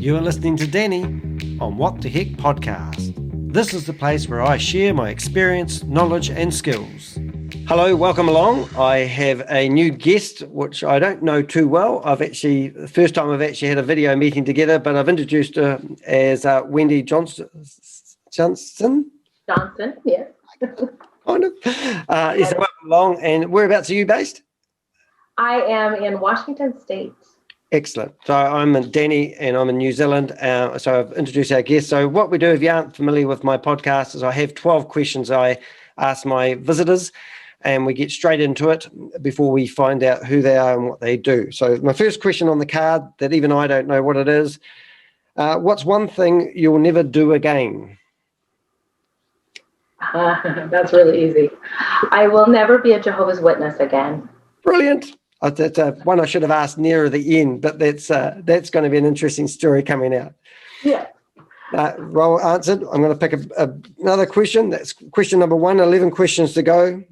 You are listening to Danny on What the Heck podcast. This is the place where I share my experience, knowledge and skills. Hello, welcome along. I have a new guest, which I don't know too well. The first time I've actually had a video meeting together, but I've introduced her as Wendy Johnson. Johnson, yes. Kind of. Yes, welcome along. And whereabouts are you based? I am in Washington State. Excellent. So I'm Danny and I'm in New Zealand. So I've introduced our guest. So what we do, if you aren't familiar with my podcast, is I have 12 questions I ask my visitors and we get straight into it before we find out who they are and what they do. So my first question on the card that even I don't know what it is, what's one thing you'll never do again? That's really easy. I will never be a Jehovah's Witness again. Brilliant. That's one I should have asked nearer the end, but that's going to be an interesting story coming out. Yeah. Well answered. I'm going to pick another question. That's question number 1, 11 questions to go.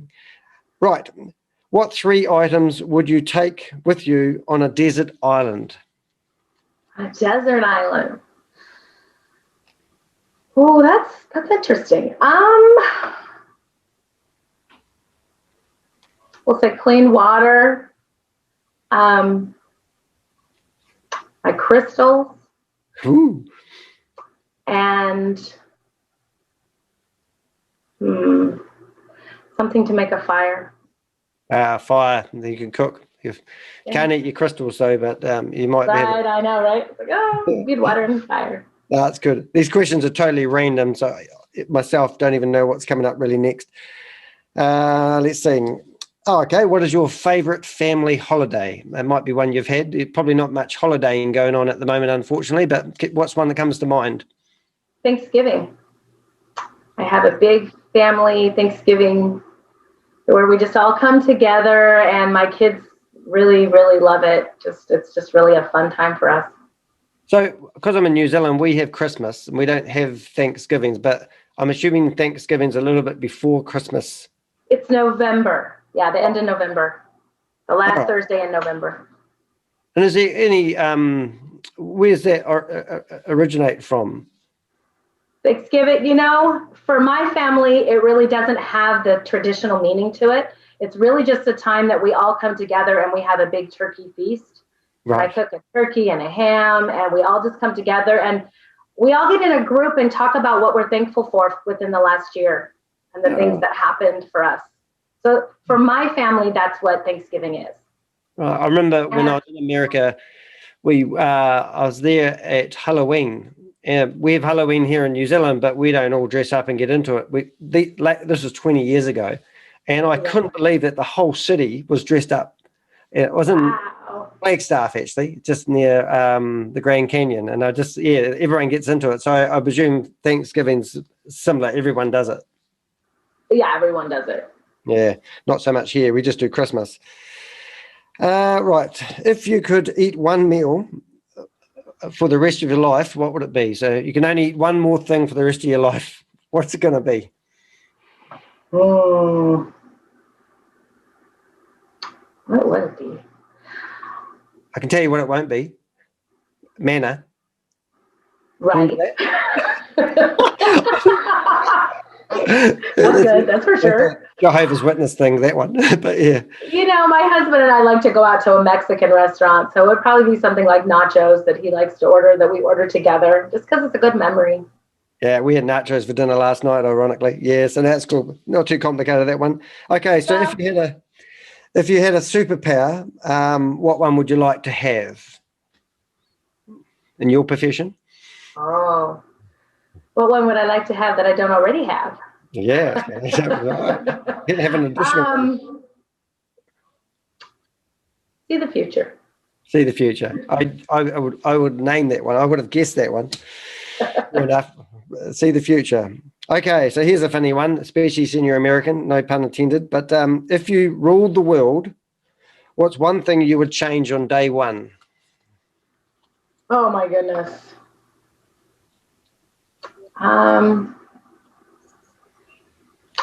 Right. What 3 items would you take with you on a desert island? A desert island. Oh, that's interesting. We'll say clean water. My crystals. Ooh. And something to make a fire. Fire that you can cook. You can't eat your crystals though, but you might be able to. I know, right? It's like, need water and fire. No, that's good. These questions are totally random, so myself don't even know what's coming up really next. Let's see. Oh, okay. What is your favourite family holiday? It might be one you've had. Probably not much holidaying going on at the moment, unfortunately, but what's one that comes to mind? Thanksgiving. I have a big family Thanksgiving where we just all come together and my kids really, really love it. It's just really a fun time for us. So, because I'm in New Zealand, we have Christmas and we don't have Thanksgivings, but I'm assuming Thanksgiving's a little bit before Christmas. It's November. Yeah, the end of November. The last Thursday in November. And is there any, where's that originate from? Thanksgiving, for my family, it really doesn't have the traditional meaning to it. It's really just a time that we all come together and we have a big turkey feast. Right. I cook a turkey and a ham and we all just come together and we all get in a group and talk about what we're thankful for within the last year and the things that happened for us. So for my family, that's what Thanksgiving is. I remember when I was in America, I was there at Halloween. We have Halloween here in New Zealand, but we don't all dress up and get into it. This was 20 years ago, and I couldn't believe that the whole city was dressed up. It was in Flagstaff, actually, just near the Grand Canyon, and everyone gets into it. So I presume Thanksgiving's similar. Everyone does it. Yeah, everyone does it. Yeah, not so much here. We just do Christmas. Right. If you could eat one meal for the rest of your life, what would it be? So you can only eat one more thing for the rest of your life. What's it going to be? What would it be? I can tell you what it won't be. Manna. Right. That's good. That's for sure. Jehovah's Witness thing, that one. But yeah. My husband and I like to go out to a Mexican restaurant, so it would probably be something like nachos that he likes to order that we order together, just because it's a good memory. Yeah, we had nachos for dinner last night, ironically. Yes, and that's cool. Not too complicated, that one. Okay, so if you had a superpower, what one would you like to have in your profession? Oh, what one would I like to have that I don't already have? Yeah, right. Have an additional. See the future. See the future. I would name that one. I would have guessed that one. Fair enough. See the future. Okay, so here's a funny one, especially senior American, no pun intended. But if you ruled the world, what's one thing you would change on day one? Oh my goodness.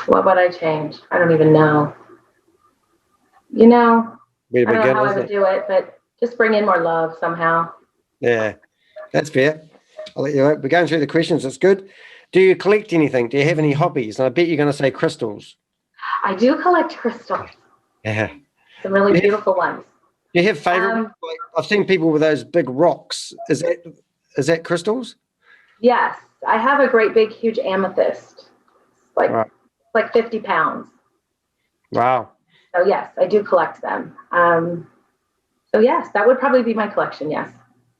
What would I change? I don't even know. I don't know how I would do it, but just bring in more love somehow. Yeah. That's fair. I'll let you know. We're going through the questions. It's good. Do you collect anything? Do you have any hobbies? And I bet you're going to say crystals. I do collect crystals. Yeah. Some really beautiful ones. Do you have favorite? I've seen people with those big rocks. Is that crystals? Yes. I have a great big huge amethyst. Like 50 pounds. Wow. So yes, I do collect them. So yes, that would probably be my collection. Yes.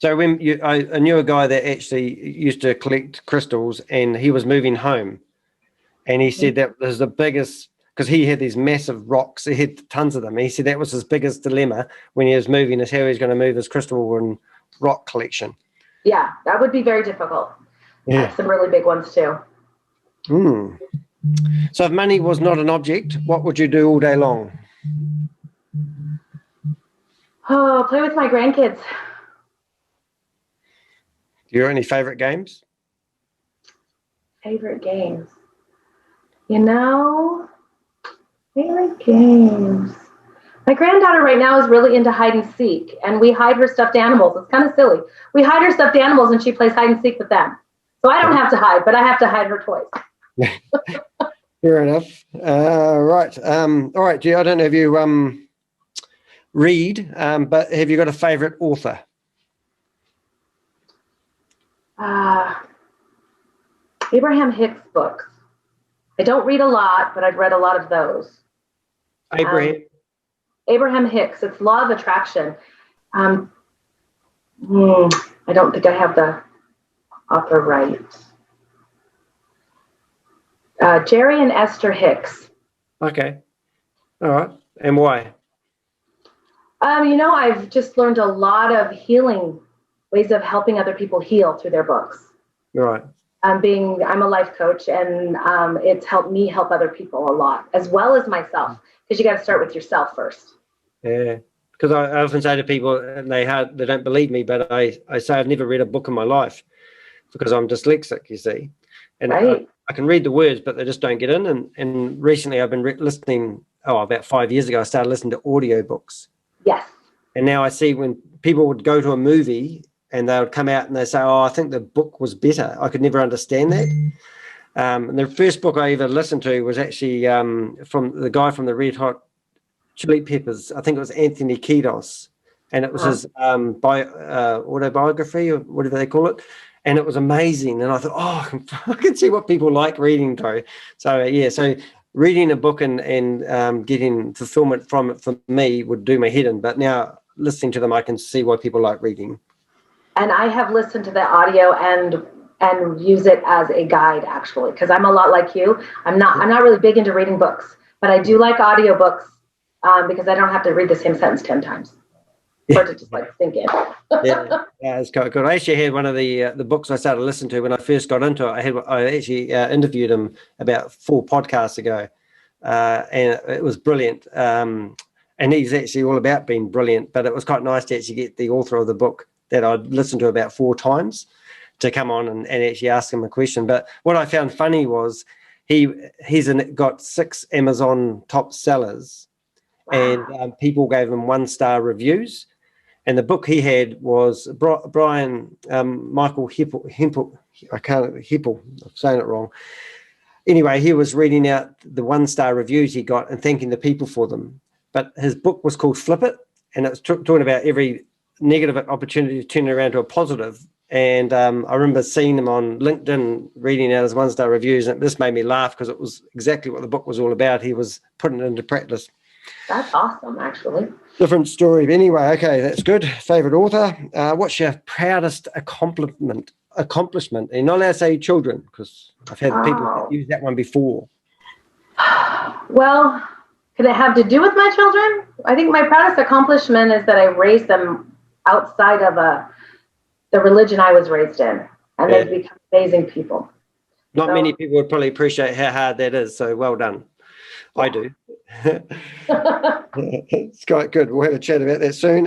So when I knew a guy that actually used to collect crystals, and he was moving home, and he said that was the biggest, because he had these massive rocks. He had tons of them. He said that was his biggest dilemma when he was moving, is how he's going to move his crystal and rock collection. Yeah, that would be very difficult. Yeah. I have some really big ones too. So if money was not an object, what would you do all day long? Oh, play with my grandkids. Do you have any favorite games? Favorite games? Favorite games. My granddaughter right now is really into hide and seek, and we hide her stuffed animals. It's kind of silly. We hide her stuffed animals, and she plays hide and seek with them. So I don't have to hide, but I have to hide her toys. Fair enough. Right. All right. I don't know if you read, but have you got a favorite author? Abraham Hicks books. I don't read a lot, but I've read a lot of those. Abraham Hicks. It's Law of Attraction. I don't think I have the author right. Jerry and Esther Hicks. Okay. All right. And why? I've just learned a lot of healing ways of helping other people heal through their books. Right. I'm a life coach, and it's helped me help other people a lot, as well as myself, because you got to start with yourself first. Yeah. Because I often say to people, and they don't believe me, but I say I've never read a book in my life because I'm dyslexic, you see. And right. I can read the words, but they just don't get in. And recently I've been listening, about 5 years ago, I started listening to audiobooks. Yes. And now I see when people would go to a movie and they would come out and they say, I think the book was better. I could never understand that. And the first book I ever listened to was actually from the guy from the Red Hot Chili Peppers. I think it was Anthony Kiedis. And it was his autobiography or whatever they call it. And it was amazing. And I thought, I can see what people like reading though. So, so reading a book and getting fulfillment from it for me would do my head in. But now listening to them, I can see why people like reading. And I have listened to the audio and use it as a guide, actually, because I'm a lot like you. I'm not really big into reading books, but I do like audiobooks because I don't have to read the same sentence 10 times. Or to just sink in. yeah, it's quite good. I actually had one of the books I started listening to when I first got into it. I actually interviewed him about 4 podcasts ago, and it was brilliant. And he's actually all about being brilliant, but it was quite nice to actually get the author of the book that I'd listened to about 4 times to come on and actually ask him a question. But what I found funny was he's got 6 Amazon top sellers, and people gave him 1-star reviews. And the book he had was Michael Hempel. I'm saying it wrong. Anyway, he was reading out the 1-star reviews he got and thanking the people for them. But his book was called Flip It, and it was talking about every negative opportunity to turn it around to a positive. And I remember seeing him on LinkedIn reading out his 1-star reviews, and this made me laugh because it was exactly what the book was all about. He was putting it into practice. That's awesome, actually. Different story. But anyway, okay, that's good. Favorite author. What's your proudest accomplishment? And you're not allowed to say children, because I've had people that use that one before. Well, could it have to do with my children? I think my proudest accomplishment is that I raised them outside of the religion I was raised in, and they've become amazing people. Not many people would probably appreciate how hard that is, so well done. Yeah. I do. It's quite good. We'll have a chat about that soon.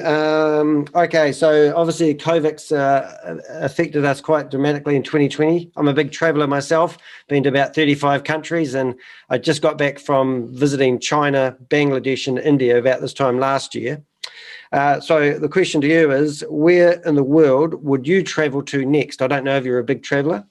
Okay, so obviously COVID's affected us quite dramatically in 2020. I'm a big traveller myself, been to about 35 countries, and I just got back from visiting China, Bangladesh and India about this time last year. So the question to you is, where in the world would you travel to next? I don't know if you're a big traveler.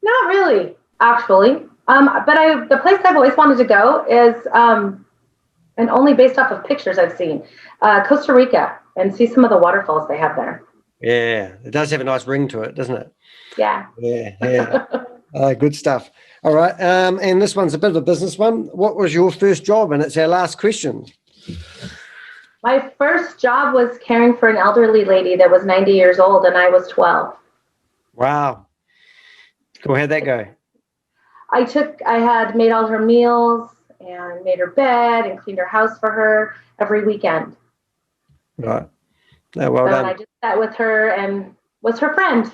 Not really, actually. But the place I've always wanted to go is, and only based off of pictures I've seen, Costa Rica, and see some of the waterfalls they have there. Yeah, it does have a nice ring to it, doesn't it? Yeah. Yeah. Good stuff. All right. And this one's a bit of a business one. What was your first job? And it's our last question. My first job was caring for an elderly lady that was 90 years old, and I was 12. Wow. Cool. How'd that go? I had made all her meals and made her bed and cleaned her house for her every weekend. Right. Well done. And I just sat with her and was her friend.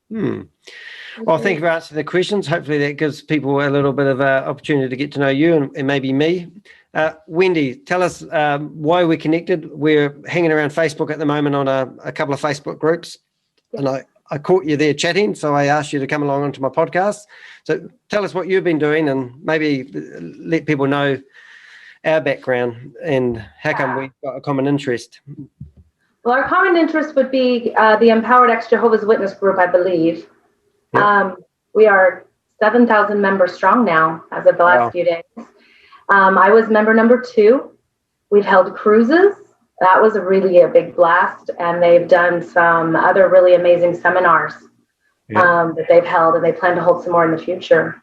Well, thank you for answering the questions. Hopefully that gives people a little bit of an opportunity to get to know you and maybe me. Wendy, tell us why we're connected. We're hanging around Facebook at the moment on a couple of Facebook groups. Yes. And I caught you there chatting, so I asked you to come along onto my podcast. So tell us what you've been doing and maybe let people know our background and how come we've got a common interest. Well, our common interest would be the Empowered Ex-Jehovah's Witness group, I believe. Yep. We are 7,000 members strong now as of the last few days. I was member number 2. We've held cruises. That was really a big blast. And they've done some other really amazing seminars that they've held, and they plan to hold some more in the future.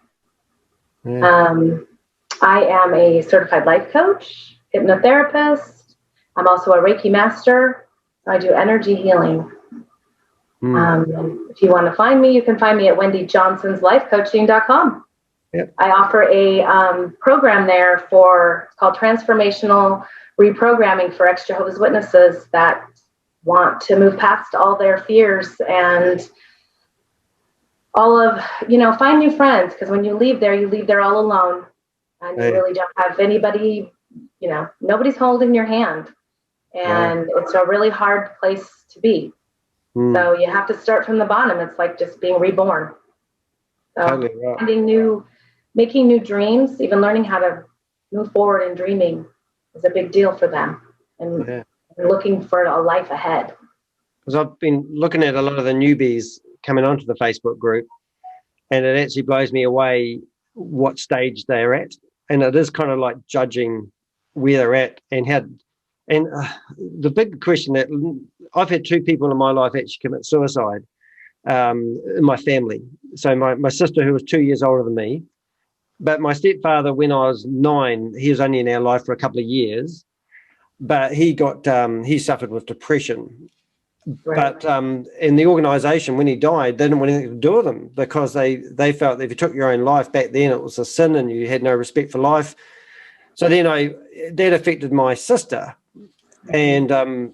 I am a certified life coach, hypnotherapist. I'm also a Reiki master. I do energy healing. If you want to find me, you can find me at wendyjohnsonslifecoaching.com. Yep. I offer a program there called Transformational Reprogramming for Ex-Jehovah's Witnesses that want to move past all their fears and all of, find new friends. Because when you leave there all alone. And you really don't have anybody, nobody's holding your hand. And it's a really hard place to be. So you have to start from the bottom. It's like just being reborn. So totally right. Making new dreams, even learning how to move forward in dreaming is a big deal for them. And looking for a life ahead. Because I've been looking at a lot of the newbies coming onto the Facebook group, and it actually blows me away what stage they're at. And it is kind of like judging where they're at and how. And the big question that I've had 2 people in my life actually commit suicide in my family. So my sister, who was 2 years older than me, but my stepfather, when I was 9, he was only in our life for a couple of years, but he suffered with depression. Right. But in the organisation, when he died, they didn't want anything to do with him because they felt that if you took your own life back then, it was a sin and you had no respect for life. So then that affected my sister. And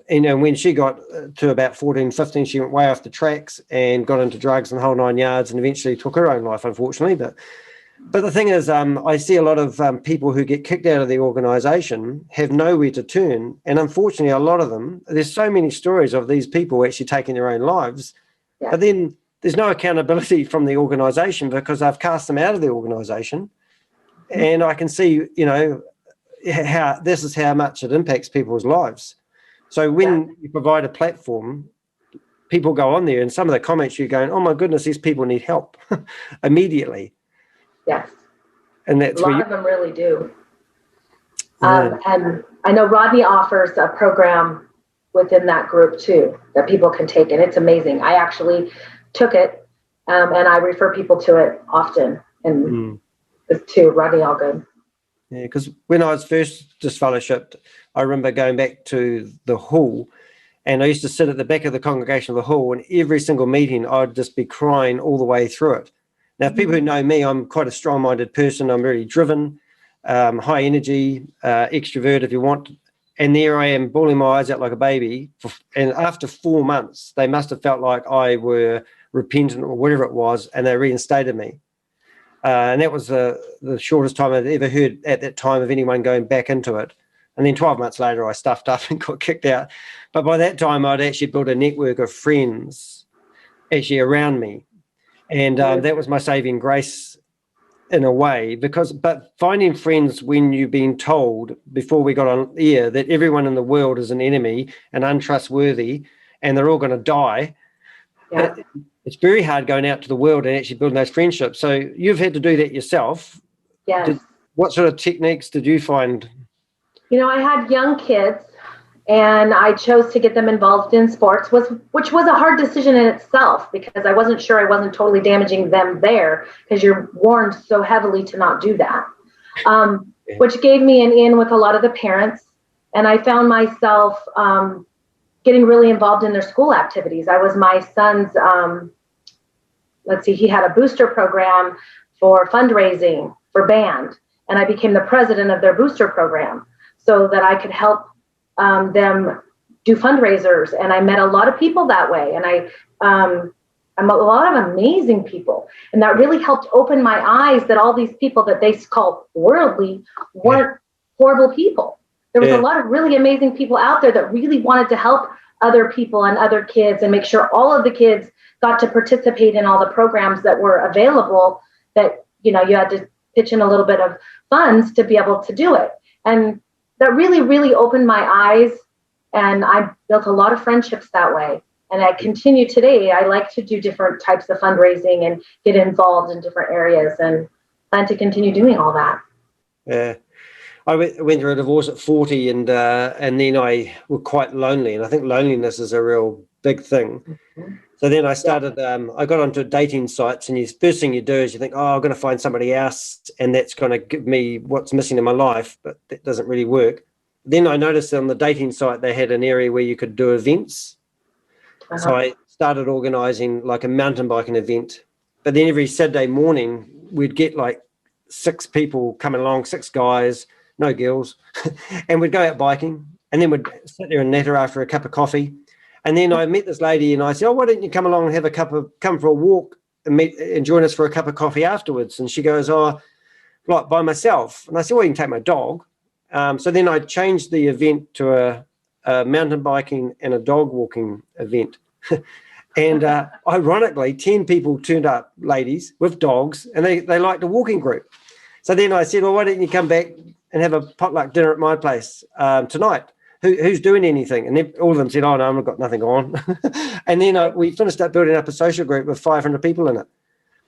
when she got to about 14, 15, she went way off the tracks and got into drugs and the whole 9 yards and eventually took her own life, unfortunately. But the thing is, I see a lot of people who get kicked out of the organisation have nowhere to turn. And unfortunately, a lot of them, there's so many stories of these people actually taking their own lives. Yeah. But then there's no accountability from the organisation because I've cast them out of the organisation. And I can see, how this is how much it impacts people's lives. So when you provide a platform, people go on there and some of the comments you're going, oh my goodness, these people need help immediately. Yes. And that's a lot of them really do. And I know Rodney offers a program within that group too that people can take, and it's amazing. I actually took it and I refer people to it often, and to Rodney Allgood. Yeah, because when I was first disfellowshipped, I remember going back to the hall, and I used to sit at the back of the congregation of the hall, and every single meeting I'd just be crying all the way through it. Now, people who know me, I'm quite a strong-minded person. I'm very driven, high energy, extrovert if you want. And there I am, bawling my eyes out like a baby. And after 4 months, they must have felt like I were repentant or whatever it was, and they reinstated me. And that was the shortest time I'd ever heard at that time of anyone going back into it. And then 12 months later, I stuffed up and got kicked out. But by that time, I'd actually built a network of friends actually around me. And that was my saving grace in a way, but finding friends when you've been told before we got on air that everyone in the world is an enemy and untrustworthy and they're all going to die. Yeah. It's very hard going out to the world and actually building those friendships. So you've had to do that yourself. Yes. What sort of techniques did you find? I had young kids, and I chose to get them involved in sports, which was a hard decision in itself, because I wasn't sure I wasn't totally damaging them there, because you're warned so heavily to not do that, which gave me an in with a lot of the parents. And I found myself getting really involved in their school activities. I was my son's, he had a booster program for fundraising for band, and I became the president of their booster program so that I could help them do fundraisers. And I met a lot of people that way. And I met a lot of amazing people. And that really helped open my eyes that all these people that they call worldly weren't horrible people. There was a lot of really amazing people out there that really wanted to help other people and other kids and make sure all of the kids got to participate in all the programs that were available, that, you had to pitch in a little bit of funds to be able to do it. And that really, really opened my eyes, and I built a lot of friendships that way. And I continue today. I like to do different types of fundraising and get involved in different areas, and plan to continue doing all that. Yeah. I went through a divorce at 40, and then I was quite lonely. And I think loneliness is a real big thing. Mm-hmm. So then I started, I got onto dating sites, and the first thing you do is you think, I'm going to find somebody else, and that's going to give me what's missing in my life, but that doesn't really work. Then I noticed on the dating site, they had an area where you could do events. Uh-huh. So I started organising like a mountain biking event. But then every Saturday morning, we'd get like 6 people coming along, 6 guys, no girls, and we'd go out biking, and then we'd sit there and natter after a cup of coffee. And then I met this lady, and I said, why don't you come along and come for a walk and join us for a cup of coffee afterwards? And she goes, like by myself. And I said, well, you can take my dog. So then I changed the event to a mountain biking and a dog walking event. And ironically, 10 people turned up, ladies with dogs, and they liked a walking group. So then I said, well, why don't you come back and have a potluck dinner at my place tonight? Who's doing anything? And then all of them said, oh, no, I've got nothing on. And then we finished up building up a social group with 500 people in it.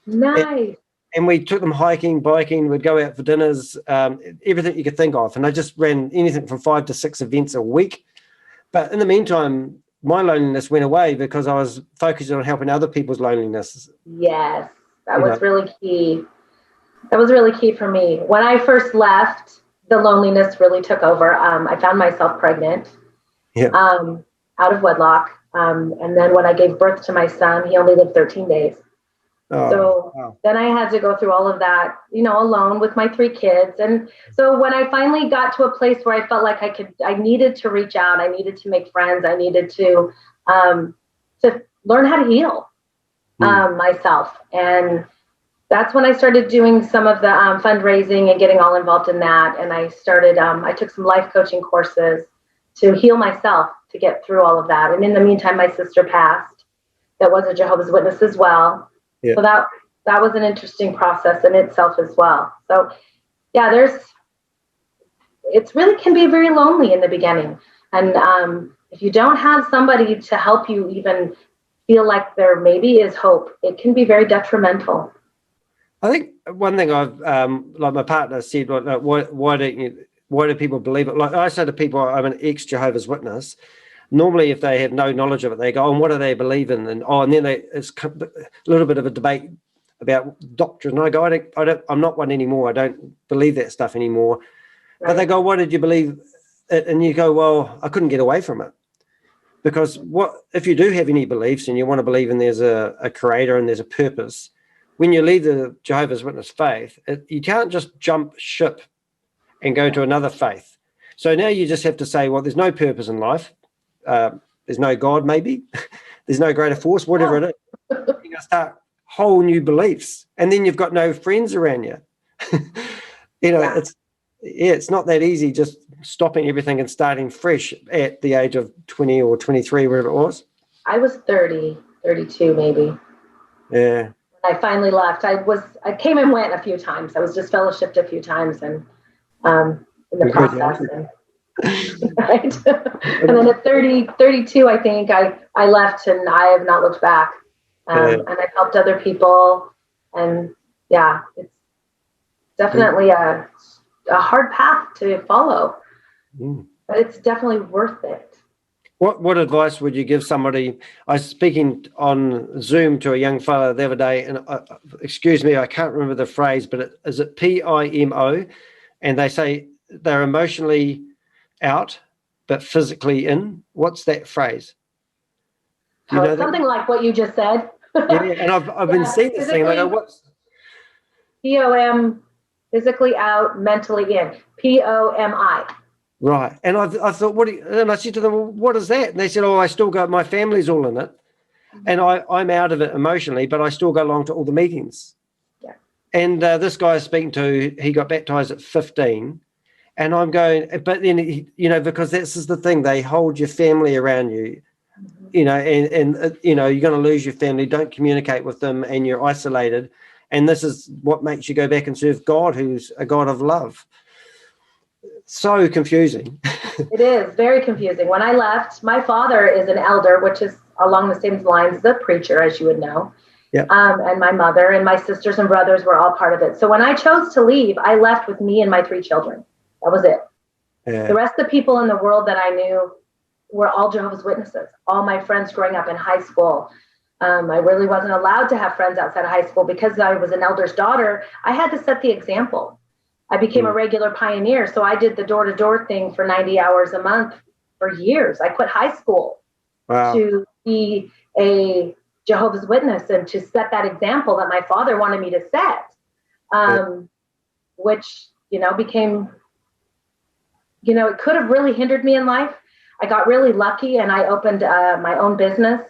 Nice. And we took them hiking, biking, we'd go out for dinners, everything you could think of. And I just ran anything from 5 to 6 events a week. But in the meantime, my loneliness went away because I was focused on helping other people's loneliness. Yes, that was really key. That was really key for me. When I first left, the loneliness really took over. I found myself pregnant, out of wedlock. And then when I gave birth to my son, he only lived 13 days. Then I had to go through all of that, alone with my 3 kids. And so when I finally got to a place where I felt like I needed to reach out, I needed to make friends, I needed to learn how to heal myself. And that's when I started doing some of the fundraising and getting all involved in that. And I started, I took some life coaching courses to heal myself, to get through all of that. And in the meantime, my sister passed, that was a Jehovah's Witness as well. Yeah. So that was an interesting process in itself as well. So yeah, it's really can be very lonely in the beginning. And if you don't have somebody to help you even feel like there maybe is hope, it can be very detrimental. I think one thing I've, like my partner said, why do people believe it? Like I say to people, I'm an ex-Jehovah's Witness. Normally, if they have no knowledge of it, they go, and what do they believe in? And then it's a little bit of a debate about doctrine. And I go, I'm not one anymore. I don't believe that stuff anymore. Right. But they go, why did you believe it? And you go, well, I couldn't get away from it. Because if you do have any beliefs and you want to believe in there's a creator and there's a purpose, when you leave the Jehovah's Witness faith, you can't just jump ship and go to another faith. So now you just have to say, well, there's no purpose in life. There's no God, maybe. There's no greater force, whatever it is. You're going to start whole new beliefs, and then you've got no friends around you. It's not that easy just stopping everything and starting fresh at the age of 20 or 23, whatever it was. I was 30, 32 maybe. Yeah. I finally left. I came and went a few times. I was just fellowshipped a few times, and in the process. And, right. And then at 32, I think I left, and I have not looked back. And I've helped other people, and yeah, it's definitely a hard path to follow, but it's definitely worth it. What advice would you give somebody? I was speaking on Zoom to a young fellow the other day, and excuse me, I can't remember the phrase, but is it PIMO? And they say they're emotionally out, but physically in. What's that phrase? Do you know something that? Like what you just said. Yeah, and I've been seeing this thing. Like, what's POM, physically out, mentally in. POMI. Right. And I thought, and I said to them, well, what is that? And they said, I still go, my family's all in it. And I'm out of it emotionally, but I still go along to all the meetings. Yeah. And this guy I was speaking to, he got baptized at 15. And I'm going, but then, because this is the thing, they hold your family around you, and you're going to lose your family, don't communicate with them, and you're isolated. And this is what makes you go back and serve God, who's a God of love. So confusing. It is very confusing. When I left, my father is an elder, which is along the same lines as a preacher, as you would know. Yeah. And my mother and my sisters and brothers were all part of it. So when I chose to leave, I left with me and my 3 children. That was it. Yeah. The rest of the people in the world that I knew were all Jehovah's Witnesses. All my friends growing up in high school. I really wasn't allowed to have friends outside of high school because I was an elder's daughter. I had to set the example. I became a regular pioneer. So I did the door-to-door thing for 90 hours a month for years. I quit high school to be a Jehovah's Witness and to set that example that my father wanted me to set, which, became, it could have really hindered me in life. I got really lucky and I opened my own business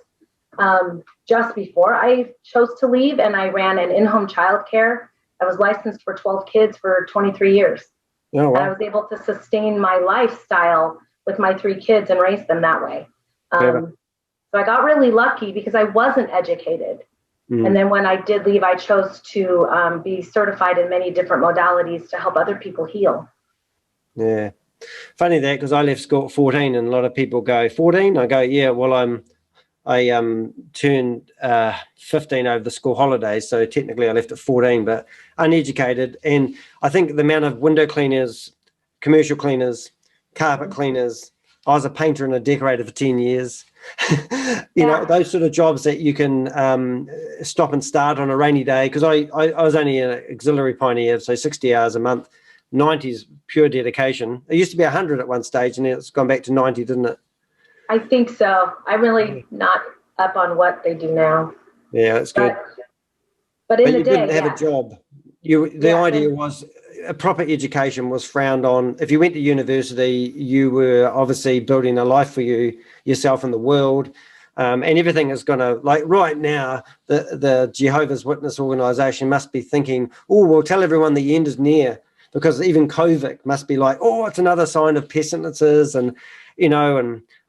just before I chose to leave, and I ran an in-home childcare. I was licensed for 12 kids for 23 years. Oh, wow. And I was able to sustain my lifestyle with my 3 kids and raise them that way. So I got really lucky because I wasn't educated. And then when I did leave, I chose to be certified in many different modalities to help other people heal. Yeah. Funny that, because I left school at 14 and a lot of people go, 14? I go, yeah, well, I turned 15 over the school holidays, so technically I left at 14, but uneducated. And I think the amount of window cleaners, commercial cleaners, carpet cleaners, I was a painter and a decorator for 10 years. Those sort of jobs that you can stop and start on a rainy day, because I was only an auxiliary pioneer, so 60 hours a month, 90 is pure dedication. It used to be 100 at one stage, and it's gone back to 90, didn't it? I think so. I'm really not up on what they do now. Yeah, that's good. But in the you day, didn't have a job. The idea was a proper education was frowned on. If you went to university, you were obviously building a life for yourself and the world. And everything is going to, like right now, the Jehovah's Witness organization must be thinking, we'll tell everyone the end is near, because even COVID must be like, it's another sign of pestilences. And, and I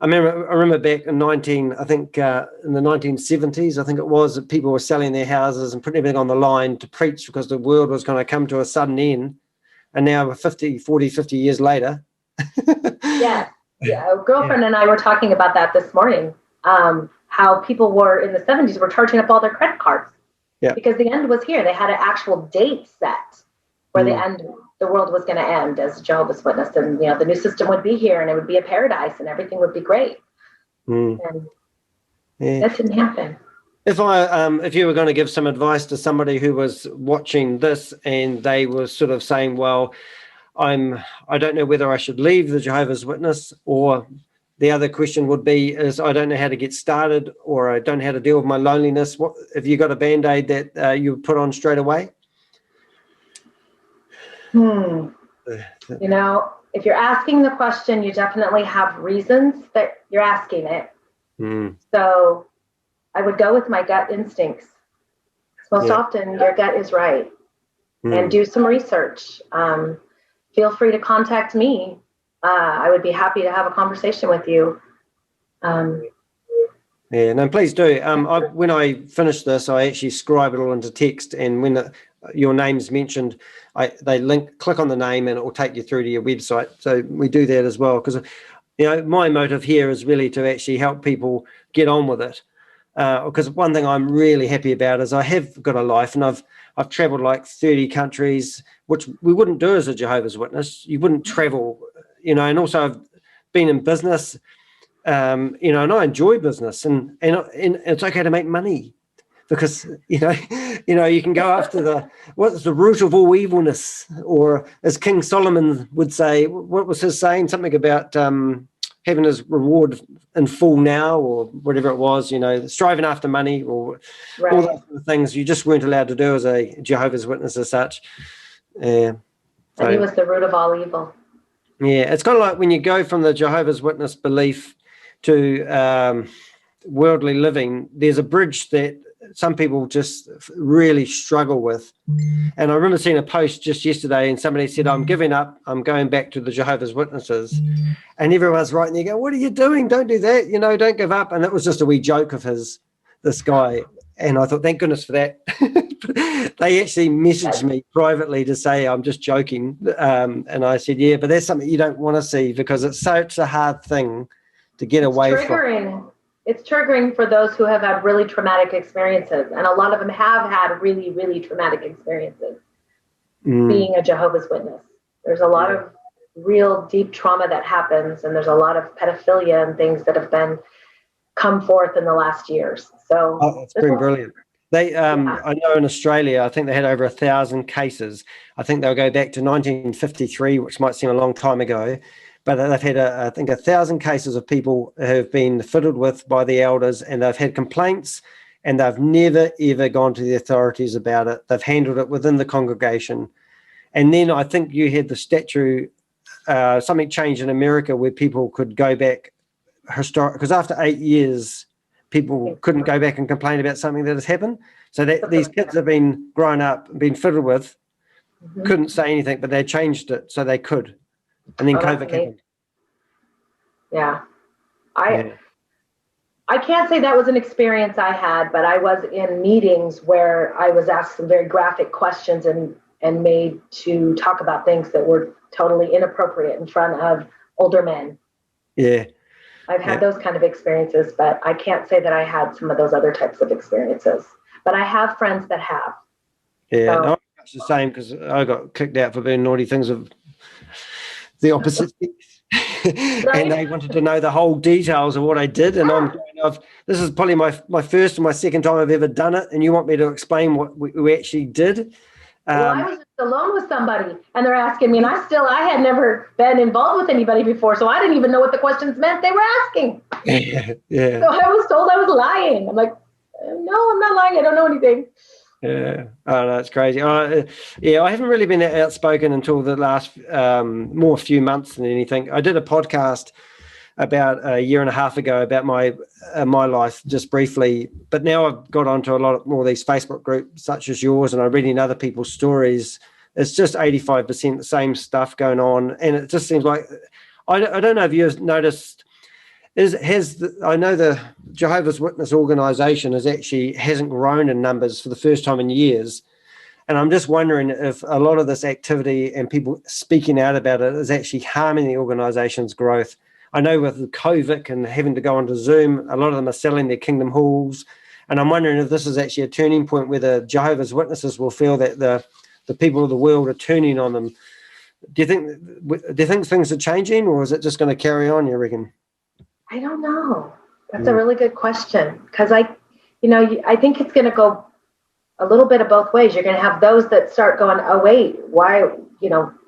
remember back in in the 1970s, I think it was, that people were selling their houses and putting everything on the line to preach because the world was going to come to a sudden end. And now 50 years later. Yeah. A girlfriend and I were talking about that this morning, how people were in the 70s were charging up all their credit cards because the end was here. They had an actual date set where the world was going to end as Jehovah's Witness, and the new system would be here and it would be a paradise and everything would be great. And that didn't happen. If you were going to give some advice to somebody who was watching this and they were sort of saying, well, I don't know whether I should leave the Jehovah's Witness, or the other question would be I don't know how to get started, or I don't know how to deal with my loneliness. What have you got a Band-Aid that you put on straight away? If you're asking the question, you definitely have reasons that you're asking it. So I would go with my gut instincts. Most often your gut is right. And do some research. Feel free to contact me. I would be happy to have a conversation with you. Yeah, no, please do. When I finish this, I actually scribe it all into text, and when your name's mentioned, they click on the name, and it will take you through to your website. So we do that as well, because my motive here is really to actually help people get on with it. Because one thing I'm really happy about is I have got a life, and I've traveled like 30 countries, which we wouldn't do as a Jehovah's Witness. You wouldn't travel, and also I've been in business. And I enjoy business, and it's okay to make money, because you can go after what's the root of all evilness, or as King Solomon would say, what was his saying? Something about having his reward in full now, or whatever it was. Striving after money, or all those sort of things you just weren't allowed to do as a Jehovah's Witness as such. And he was the root of all evil. Yeah, it's kind of like when you go from the Jehovah's Witness belief to worldly living, there's a bridge that some people just really struggle with. And I remember seeing a post just yesterday, and somebody said, I'm giving up, I'm going back to the Jehovah's Witnesses. And everyone's writing there, go, what are you doing? Don't do that, don't give up. And it was just a wee joke of this guy. And I thought, thank goodness for that. They actually messaged me privately to say, I'm just joking. And I said, yeah, but that's something you don't want to see, because it's such a hard thing to get away from. It's triggering for those who have had really traumatic experiences. And a lot of them have had really, really traumatic experiences being a Jehovah's Witness. There's a lot of real deep trauma that happens, and there's a lot of pedophilia and things that have come forth in the last years. So it's been brilliant. They, I know in Australia, I think they had over 1,000 cases. I think they'll go back to 1953, which might seem a long time ago. But they've had, I think, 1,000 cases of people who have been fiddled with by the elders, and they've had complaints, and they've never, ever gone to the authorities about it. They've handled it within the congregation. And then I think you had the statute, something changed in America where people could go back because after 8 years, people couldn't go back and complain about something that has happened. So that these kids have been grown up, been fiddled with, couldn't say anything, but they changed it so they could. And then COVID happened. Yeah. I can't say that was an experience I had, but I was in meetings where I was asked some very graphic questions and made to talk about things that were totally inappropriate in front of older men. Yeah. I've had those kind of experiences, but I can't say that I had some of those other types of experiences. But I have friends that have. Yeah, no, it's the same, because I got kicked out for doing naughty things of the opposite sex. And they wanted to know the whole details of what I did. And I'm going, this is probably my first and my second time I've ever done it. And you want me to explain what we actually did? Well, I was just alone with somebody, and they're asking me, and I had never been involved with anybody before, so I didn't even know what the questions meant they were asking. Yeah. So I was told I was lying. I'm like, no, I'm not lying. I don't know anything. Yeah. Oh, no, it's crazy. Yeah, I haven't really been outspoken until the last few months than anything. I did a podcast about a year and a half ago about my life, just briefly, but now I've got onto a lot more of these Facebook groups such as yours, and I'm reading other people's stories. It's just 85% the same stuff going on, and it just seems like I don't know if you've noticed. I know the Jehovah's Witness organization hasn't grown in numbers for the first time in years, and I'm just wondering if a lot of this activity and people speaking out about it is actually harming the organization's growth. I know with COVID and having to go onto Zoom, a lot of them are selling their kingdom halls. And I'm wondering if this is actually a turning point where the Jehovah's Witnesses will feel that the people of the world are turning on them. Do you think things are changing, or is it just going to carry on, you reckon? I don't know. That's a really good question, because I think it's going to go a little bit of both ways. You're going to have those that start going, oh, wait, why,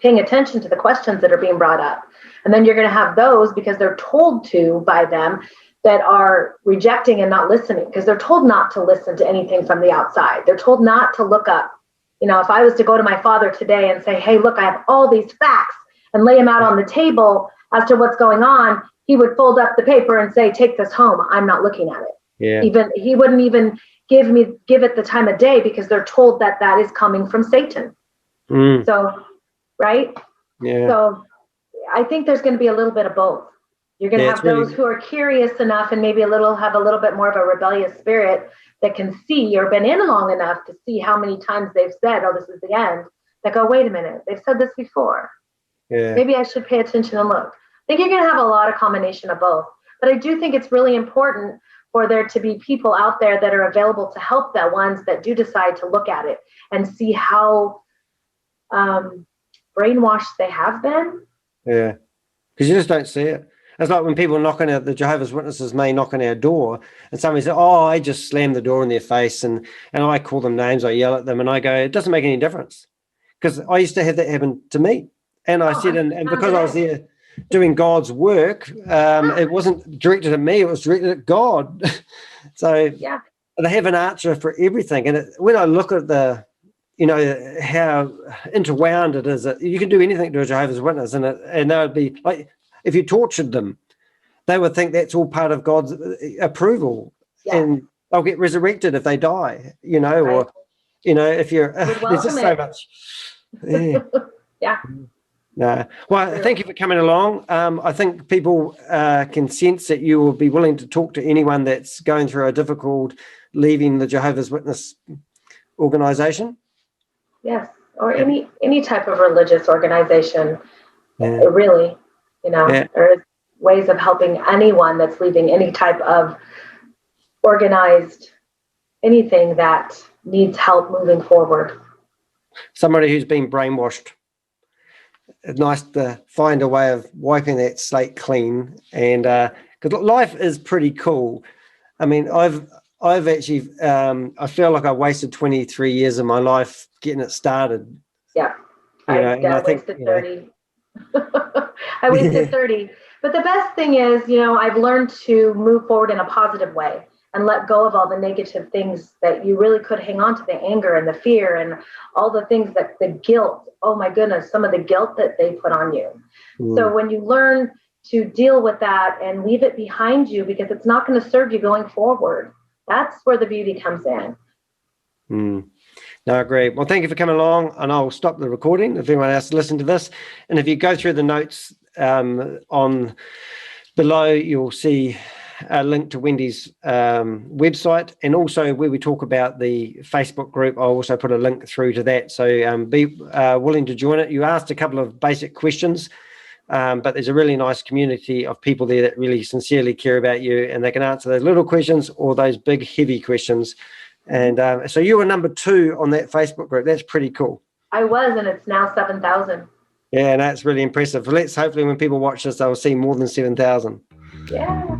paying attention to the questions that are being brought up. And then you're going to have those, because they're told to by them, that are rejecting and not listening, because they're told not to listen to anything from the outside. They're told not to look up. If I was to go to my father today and say, hey, look, I have all these facts, and lay them out on the table as to what's going on, he would fold up the paper and say, take this home. I'm not looking at it. Yeah. He wouldn't even give it the time of day, because they're told that is coming from Satan. So, right? Yeah. So I think there's going to be a little bit of both. You're going to have those really, who are curious enough and maybe have a little bit more of a rebellious spirit that can see or been in long enough to see how many times they've said, oh, this is the end. That go, wait a minute, they've said this before. yeah, Maybe I should pay attention and look. I think you're going to have a lot of combination of both. But I do think it's really important for there to be people out there that are available to help the ones that do decide to look at it and see how brainwashed they have been. yeah. Because you just don't see it. It's like when people knocking at the Jehovah's Witnesses may knock on our door and somebody says, oh, I just slammed the door in their face, and I call them names, I yell at them, and I go, it doesn't make any difference. Because I used to have that happen to me. And I said, and because I was there doing God's work, it wasn't directed at me, it was directed at God. So yeah, they have an answer for everything. And when I look at how interwound it is, that you can do anything to a Jehovah's Witness, and they would be like, if you tortured them, they would think that's all part of God's approval, and they'll get resurrected if they die, right. Or, if you're, there's just so much. Yeah. Yeah. No. Well, thank you for coming along. I think people can sense that you will be willing to talk to anyone that's going through a difficult leaving the Jehovah's Witness organization. Yes, or any type of religious organization. Yeah. Really, there's ways of helping anyone that's leaving any type of organized anything that needs help moving forward. Somebody who's been brainwashed. It's nice to find a way of wiping that slate clean, and because life is pretty cool. I mean, I've actually I feel like I wasted 23 years of my life getting it started. Yeah, I wasted 30. I wasted 30. But the best thing is, I've learned to move forward in a positive way and let go of all the negative things that you really could hang on to, the anger and the fear and all the things that the guilt, oh my goodness, some of the guilt that they put on you. So when you learn to deal with that and leave it behind you, because it's not going to serve you going forward, that's where the beauty comes in. No, I agree. Well, thank you for coming along, and I'll stop the recording if anyone else listen to this. And if you go through the notes on below, you'll see a link to Wendy's website, and also where we talk about the Facebook group. I'll also put a link through to that. So be willing to join it. You asked a couple of basic questions, but there's a really nice community of people there that really sincerely care about you, and they can answer those little questions or those big, heavy questions. And so you were number 2 on that Facebook group. That's pretty cool. I was, and it's now 7,000. Yeah, and that's really impressive. Hopefully when people watch this, they'll see more than 7,000. Yeah.